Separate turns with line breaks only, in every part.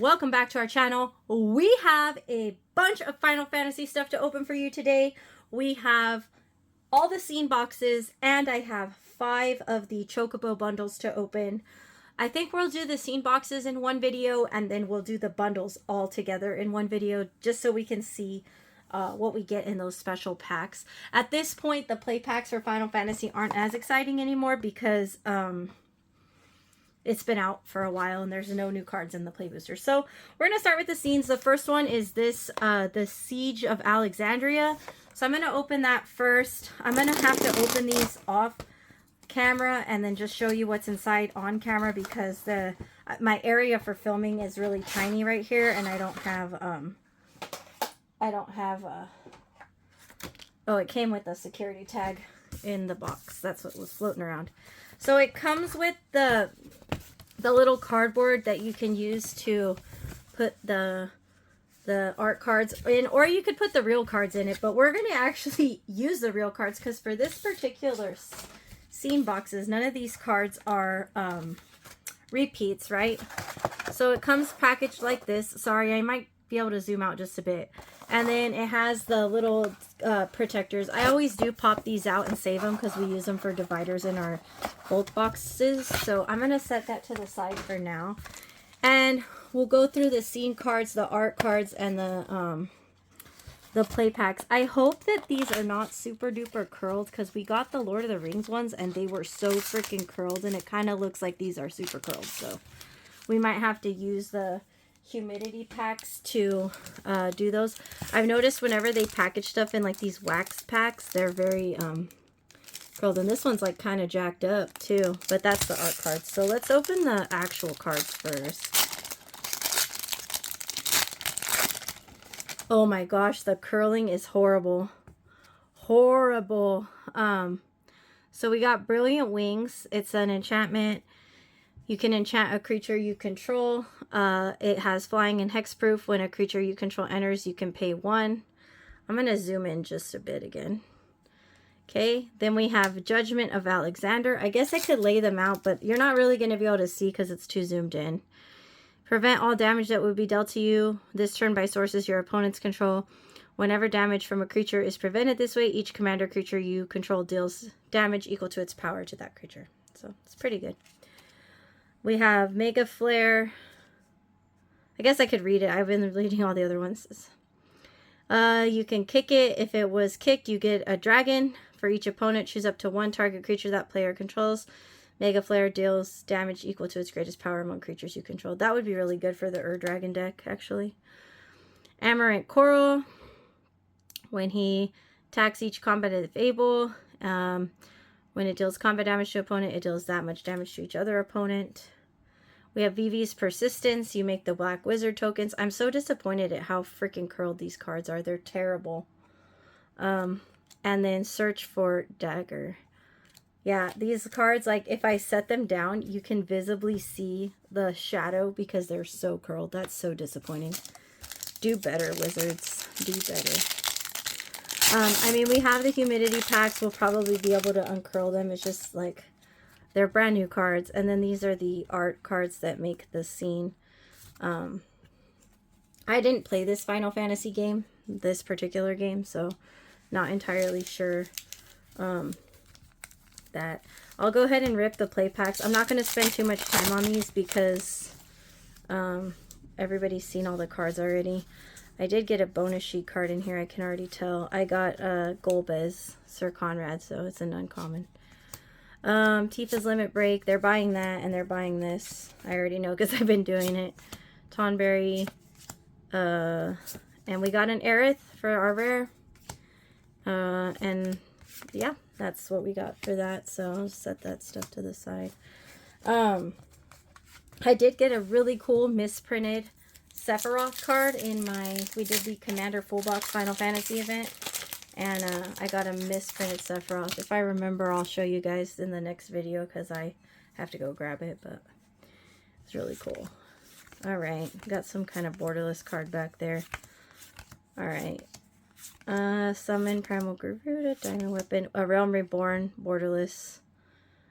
welcome back to our channel. We have a bunch of Final Fantasy stuff to open for you today. We have all the scene boxes, and I have 5 of the Chocobo bundles to open. I think we'll do the scene boxes in one video, and then we'll do the bundles all together in one video, just so we can see what we get in those special packs. At this point, the play packs for Final Fantasy aren't as exciting anymore because it's been out for a while and there's no new cards in the play booster. So we're going to start with the scenes. The first one is this, the Siege of Alexandria. So I'm going to open that first. I'm going to have to open these off camera and then just show you what's inside on camera because my area for filming is really tiny right here, and I don't have oh, it came with a security tag in the box. That's what was floating around. So it comes with the little cardboard that you can use to put the art cards in, or you could put the real cards in it, but we're going to actually use the real cards because for this particular scene boxes, none of these cards are repeats, right? So it comes packaged like this. Sorry, I might be able to zoom out just a bit. And then it has the little protectors. I always do pop these out and save them because we use them for dividers in our bulk boxes. So I'm going to set that to the side for now. And we'll go through the scene cards, the art cards, and the play packs. I hope that these are not super duper curled because we got the Lord of the Rings ones and they were so freaking curled, and it kind of looks like these are super curled. So we might have to use the humidity packs to do those. I've noticed whenever they package stuff in like these wax packs, they're very curled, and this one's like kind of jacked up too, but that's the art cards. So let's open the actual cards first. Oh my gosh, the curling is horrible. Horrible. So we got Brilliant Wings. It's an enchantment. You can enchant a creature you control. It has flying and hexproof. When a creature you control enters, you can pay 1. I'm going to zoom in just a bit again. Okay, then we have Judgment of Alexander. I guess I could lay them out, but you're not really going to be able to see because it's too zoomed in. Prevent all damage that would be dealt to you this turn by sources your opponents control. Whenever damage from a creature is prevented this way, each commander creature you control deals damage equal to its power to that creature. So it's pretty good. We have Mega Flare. I guess I could read it. I've been reading all the other ones. You can kick it. If it was kicked, you get a dragon. For each opponent, choose up to 1 target creature that player controls. Mega Flare deals damage equal to its greatest power among creatures you control. That would be really good for the Dragon deck, actually. Amarant Coral. When he attacks each combat if able, when it deals combat damage to an opponent, it deals that much damage to each other opponent. We have Vivi's Persistence. You make the Black Wizard tokens. I'm so disappointed at how freaking curled these cards are. They're terrible. And then Search for Dagger. Yeah, these cards, like, if I set them down, you can visibly see the shadow because they're so curled. That's so disappointing. Do better, Wizards. Do better. I mean, we have the humidity packs. We'll probably be able to uncurl them. It's just, like, they're brand new cards. And then these are the art cards that make the scene. I didn't play this Final Fantasy game, this particular game, so not entirely sure that. I'll go ahead and rip the play packs. I'm not going to spend too much time on these because everybody's seen all the cards already. I did get a bonus sheet card in here, I can already tell. I got Golbez, Sir Conrad, so it's an uncommon. Tifa's Limit Break, they're buying that, and they're buying this. I already know because I've been doing it. Tonberry, and we got an Aerith for our rare. And yeah, that's what we got for that, so I'll set that stuff to the side. I did get a really cool misprinted Sephiroth card in we did the Commander Full Box Final Fantasy event, and I got a misprinted Sephiroth. If I remember, I'll show you guys in the next video because I have to go grab it, but it's really cool. Alright, got some kind of borderless card back there. Alright. Summon Primal Garuda, Diamond Weapon, A Realm Reborn, borderless.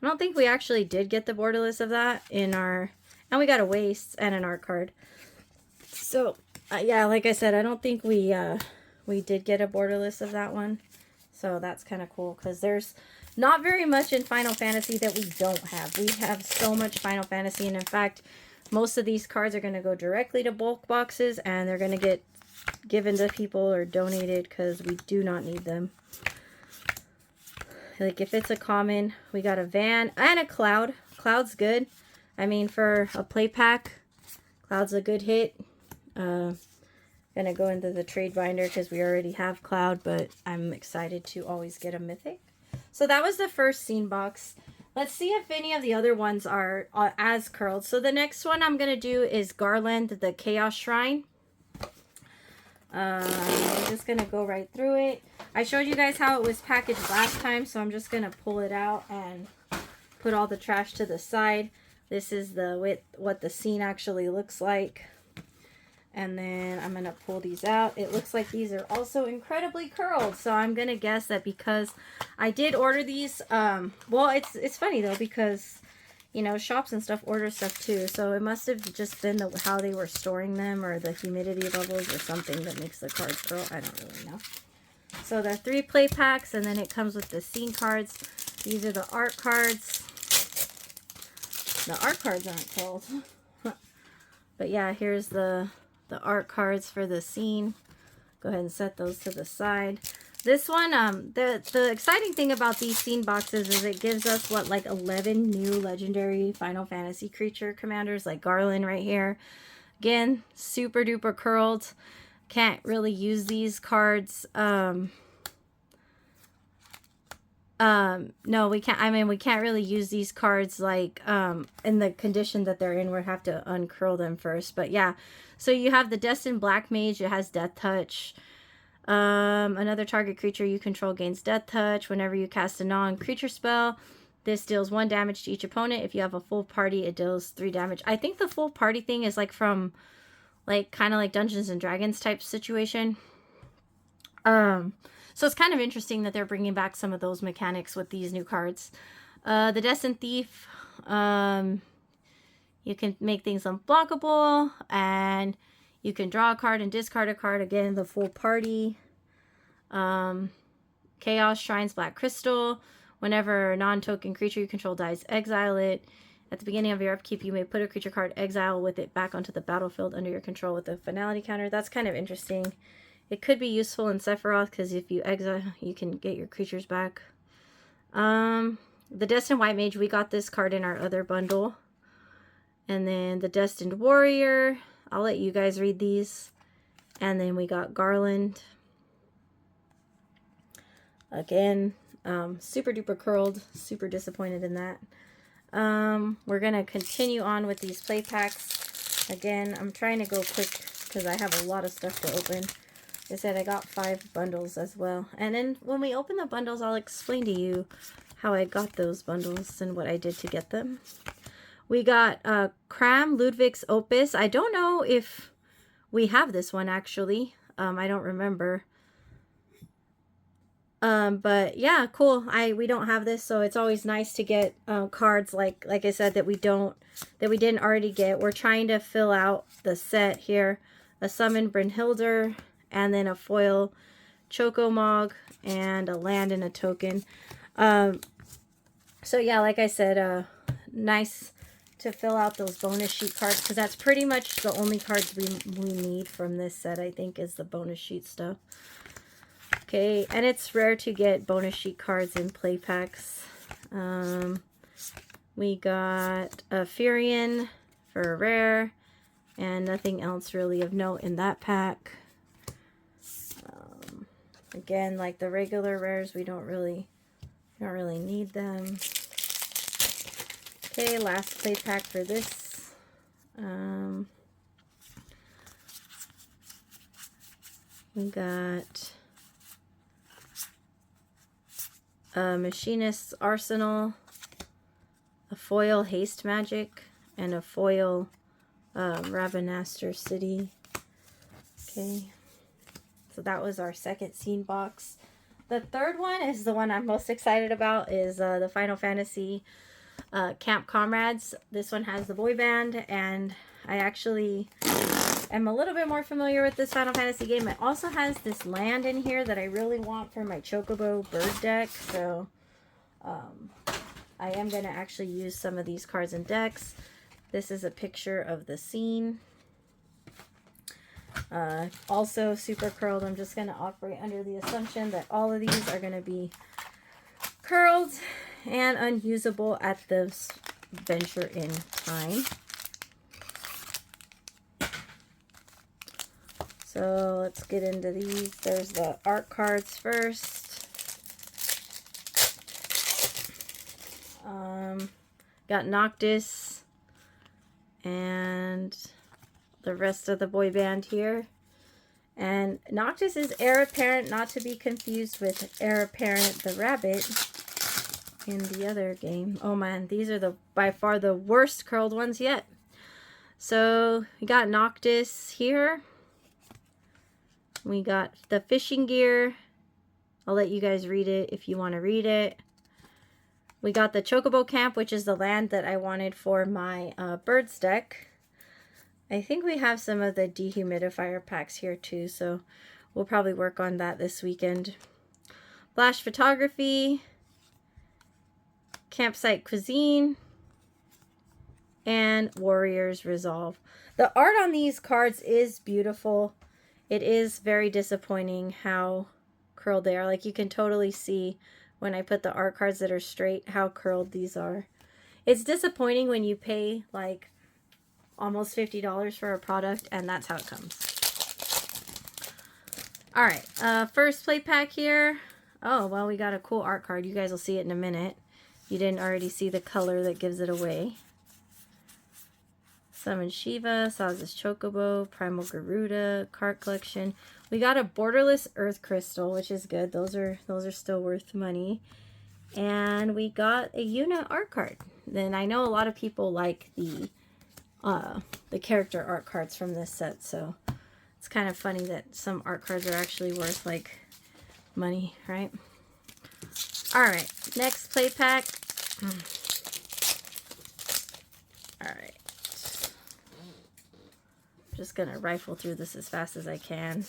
I don't think we actually did get the borderless of that in our... And we got a waste and an art card. So, yeah, like I said, I don't think we did get a borderless of that one. So that's kind of cool because there's not very much in Final Fantasy that we don't have. We have so much Final Fantasy, and in fact, most of these cards are going to go directly to bulk boxes, and they're going to get given to people or donated because we do not need them. Like if it's a common, we got a Van and a Cloud. Cloud's good. I mean, for a play pack, Cloud's a good hit. Gonna go into the trade binder because we already have Cloud, but I'm excited to always get a mythic. So that was the first scene box. Let's see if any of the other ones are as curled. So the next one I'm gonna do is Garland, the Chaos Shrine. I'm just gonna go right through it. I showed you guys how it was packaged last time, so I'm just gonna pull it out and put all the trash to the side. This is what the scene actually looks like. And then I'm going to pull these out. It looks like these are also incredibly curled. So I'm going to guess that because I did order these, well, it's funny though, because, you know, shops and stuff order stuff too. So it must have just been how they were storing them or the humidity levels or something that makes the cards curl. I don't really know. So there are 3 play packs, and then it comes with the scene cards. These are the art cards. The art cards aren't curled. But yeah, here's the art cards for the scene. Go ahead and set those to the side. This one, the exciting thing about these scene boxes is it gives us what, like 11 new legendary Final Fantasy creature commanders, like Garland right here. Again, super duper curled. Can't really use these cards. No, we can't. I mean, we can't really use these cards like in the condition that they're in. We'll have to uncurl them first. But yeah, so you have the Destined Black Mage. It has Death Touch. Another target creature you control gains Death Touch whenever you cast a non-creature spell. This deals 1 damage to each opponent. If you have a full party, it deals 3 damage. I think the full party thing is like from, like, kind of like Dungeons and Dragons type situation. So it's kind of interesting that they're bringing back some of those mechanics with these new cards. The Destined Thief, you can make things unblockable, and you can draw a card and discard a card. Again, the full party. Chaos Shrines Black Crystal. Whenever a non-token creature you control dies, exile it. At the beginning of your upkeep, you may put a creature card exile with it back onto the battlefield under your control with a finality counter. That's kind of interesting. It could be useful in Sephiroth because if you exile, you can get your creatures back. The Destined White Mage, we got this card in our other bundle. And then the Destined Warrior, I'll let you guys read these. And then we got Garland. Again, super duper curled, super disappointed in that. We're going to continue on with these play packs. Again, I'm trying to go quick because I have a lot of stuff to open. I said I got 5 bundles as well. And then when we open the bundles, I'll explain to you how I got those bundles and what I did to get them. We got Cram Ludwig's Opus. I don't know if we have this one actually. I don't remember. But yeah, cool. We don't have this, so it's always nice to get cards like I said that we didn't already get. We're trying to fill out the set here. A Summon Brynhildr, and then a foil Chocomog, and a land and a token. So yeah, like I said, nice to fill out those bonus sheet cards, because that's pretty much the only cards we need from this set, I think, is the bonus sheet stuff. Okay, and it's rare to get bonus sheet cards in play packs. We got a Furion for a rare, and nothing else really of note in that pack. Again, like the regular rares, we don't really need them. Okay, last play pack for this. We got a Machinist's Arsenal, a foil Haste Magic, and a foil Ravenaster City. Okay, so that was our second scene box. The third one is the one I'm most excited about, is the Final Fantasy Camp Comrades. This one has the boy band, and I am a little bit more familiar with this Final Fantasy game. It also has this land in here that I really want for my Chocobo bird deck. So I am going to actually use some of these cards and decks. This is a picture of the scene. Also super curled. I'm just going to operate under the assumption that all of these are going to be curled and unusable at this venture in time. So let's get into these. There's the art cards first. Got Noctis and the rest of the boy band here. And Noctis is Heir Apparent, not to be confused with Heir Apparent the rabbit in the other game. Oh man, these are by far the worst curled ones yet. So we got Noctis here. We got the fishing gear. I'll let you guys read it if you want to read it. We got the Chocobo Camp, which is the land that I wanted for my birds deck. I think we have some of the dehumidifier packs here too, so we'll probably work on that this weekend. Flash Photography, Campsite Cuisine, and Warriors Resolve. The art on these cards is beautiful. It is very disappointing how curled they are. Like, you can totally see when I put the art cards that are straight how curled these are. It's disappointing when you pay like almost $50 for a product and that's how it comes. All right, first play pack here. Oh, well, we got a cool art card. You guys will see it in a minute. You didn't already see the color that gives it away. Summon Shiva, Saz's Chocobo, Primal Garuda, card collection. We got a Borderless Earth Crystal, which is good. Those are still worth money. And we got a Yuna art card. Then I know a lot of people like the character art cards from this set, so it's kind of funny that some art cards are actually worth like money, right? All right, next play pack. All right. Just gonna rifle through this as fast as I can.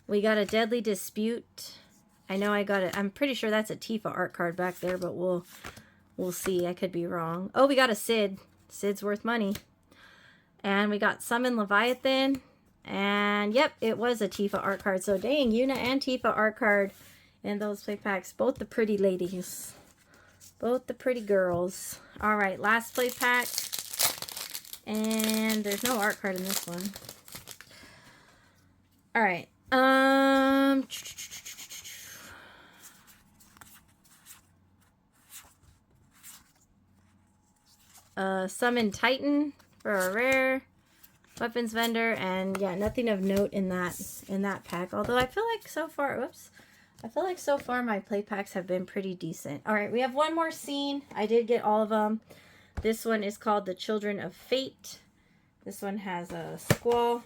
We got a Deadly Dispute. I know I got it. I'm pretty sure that's a Tifa art card back there, but we'll see. I could be wrong. Oh, we got a Sid. Sid's worth money. And we got Summon Leviathan. And yep, it was a Tifa art card. So dang, Yuna and Tifa art card in those play packs. Both the pretty ladies. Both the pretty girls. All right, last play pack. And there's no art card in this one. All right. Summon Titan for a rare. Weapons vendor, and yeah, nothing of note in that pack. Although I feel like so far, whoops. I feel like so far my play packs have been pretty decent. All right, we have one more scene. I did get all of them. This one is called The Children of Fate. This one has a Squall.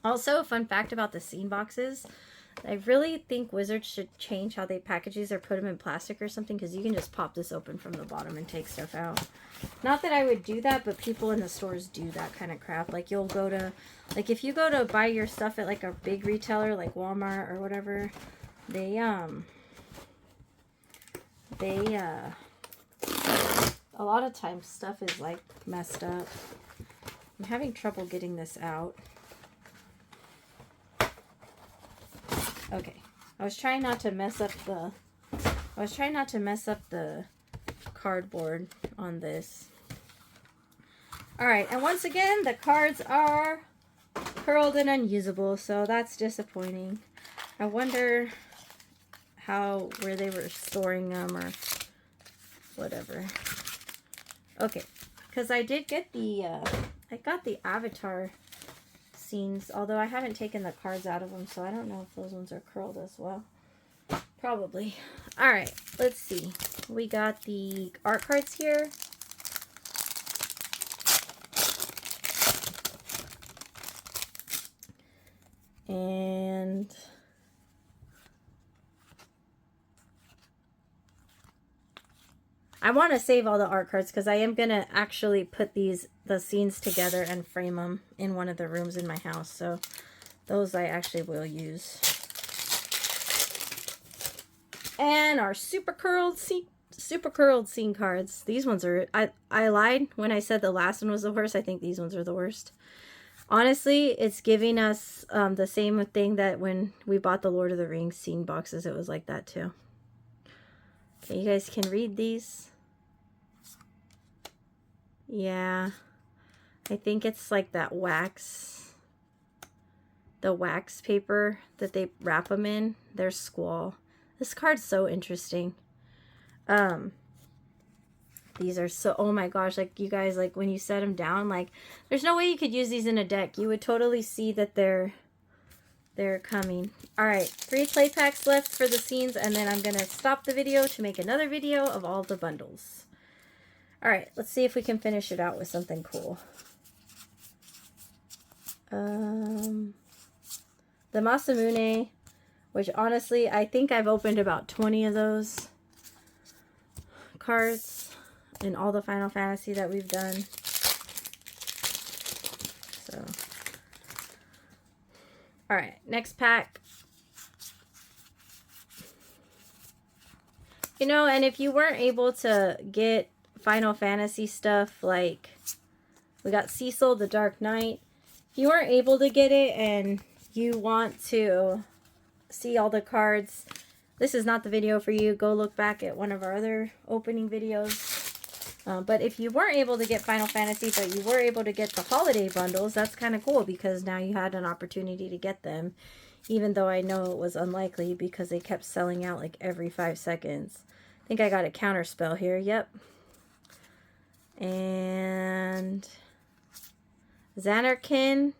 Also, a fun fact about the scene boxes. I really think Wizards should change how they package these or put them in plastic or something, because you can just pop this open from the bottom and take stuff out. Not that I would do that, but people in the stores do that kind of crap. Like, you'll go to, like, if you go to buy your stuff at like a big retailer like Walmart or whatever, they a lot of times stuff is like messed up. I'm having trouble getting this out. Okay, I was trying not to mess up the cardboard on this. All right, and once again, the cards are curled and unusable, so that's disappointing. I wonder where they were storing them or whatever. Okay, because I did get I got the Avatar scenes, although I haven't taken the cards out of them, so I don't know if those ones are curled as well. Probably. All right, let's see. We got the art cards here. And I want to save all the art cards because I am going to actually put the scenes together and frame them in one of the rooms in my house. So those I actually will use. And our super curled scene cards. These ones are, I lied when I said the last one was the worst. I think these ones are the worst. Honestly, it's giving us the same thing that when we bought the Lord of the Rings scene boxes, it was like that too. Okay, you guys can read these. Yeah, I think it's like that wax, the wax paper that they wrap them in. There's Squall. This card's so interesting. These are so, oh my gosh, like you guys, like when you set them down, like there's no way you could use these in a deck. You would totally see that they're coming. All right, 3 play packs left for the scenes, and then I'm gonna stop the video to make another video of all the bundles. All right, let's see if we can finish it out with something cool. The Masamune, which honestly, I think I've opened about 20 of those cards in all the Final Fantasy that we've done. So, all right, next pack. You know, and if you weren't able to get Final Fantasy stuff, like we got Cecil, the Dark Knight. If you weren't able to get it and you want to see all the cards, this is not the video for you. Go look back at one of our other opening videos. But if you weren't able to get Final Fantasy, but you were able to get the holiday bundles, that's kind of cool because now you had an opportunity to get them, even though I know it was unlikely because they kept selling out like every 5 seconds. I think I got a counterspell here. Yep. And Xanarkin,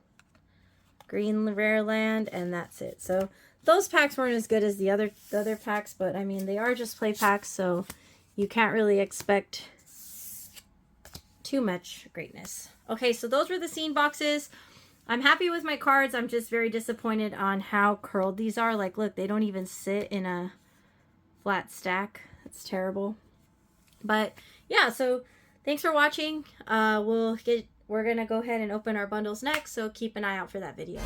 Green Rare Land, and that's it. So those packs weren't as good as the other packs, but I mean, they are just play packs, so you can't really expect too much greatness. Okay, so those were the scene boxes. I'm happy with my cards. I'm just very disappointed on how curled these are. Like, look, they don't even sit in a flat stack. It's terrible. But yeah, so thanks for watching. We're gonna go ahead and open our bundles next, so keep an eye out for that video.